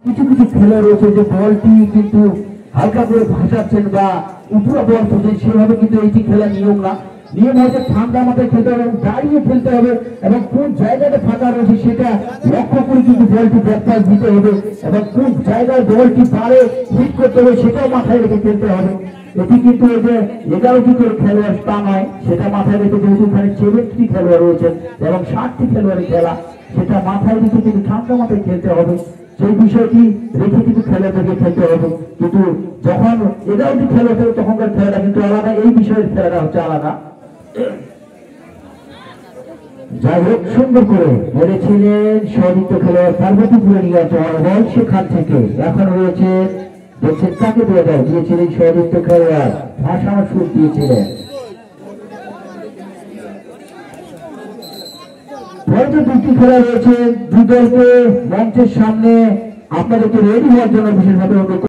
কিছু কিছু খেলা রয়েছে যে বলটি কিন্তু হালকা করে ভাসাচ্ছেন বা উপরে বল তুলছেন, সেভাবে কিন্তু এইটি খেলা নিয়ম না। নিয়ম হচ্ছে ঠান্ডা মাথায় খেলতে হবে, দাঁড়িয়ে খেলতে হবে এবং কোন জায়গাটা ফাঁকা রয়েছে সেটা লক্ষ্য করে কিন্তু বলটি ব্যাকপাস দিতে হবে এবং কোন জায়গায় বলটি পারে হিট করতে হবে সেটাও মাথায় রেখে খেলতে হবে। এটি কিন্তু এই যে 11টি করে খেলোয়াড় তা নয়, সেটা মাথায় রেখে যেহেতু এখানে 70টি খেলোয়াড় রয়েছেন এবং 60টি খেলোয়াড়ের খেলা, সেটা মাথায় রেখে কিন্তু ঠান্ডা মাথায় খেলতে হবে। সেই বিষয়টি রেখে কিন্তু খেলা থেকে খেলতে হবে। কিন্তু যখন 11টি খেলা হবে তখনকার খেলাটা কিন্তু আলাদা, এই বিষয়ের খেলাটা হচ্ছে আলাদা। যাই হোক, সুন্দর করে বলেছিলেন সহযুক্ত খেলোয়াড় পার্বতীপুরে নিয়ে বল সেখান থেকে এখন রয়েছে দেখছেন কাকে দেওয়া যায়, দিয়েছিলেন সহযুক্ত খেলোয়াড় ভাষার সুর দিয়েছিলেন। পরবর্তী দুটি খেলা রয়েছে, দুই দলকে মঞ্চের সামনে আপনাদেরকে রেডি হওয়ার জন্য বিশেষভাবে অনুরোধ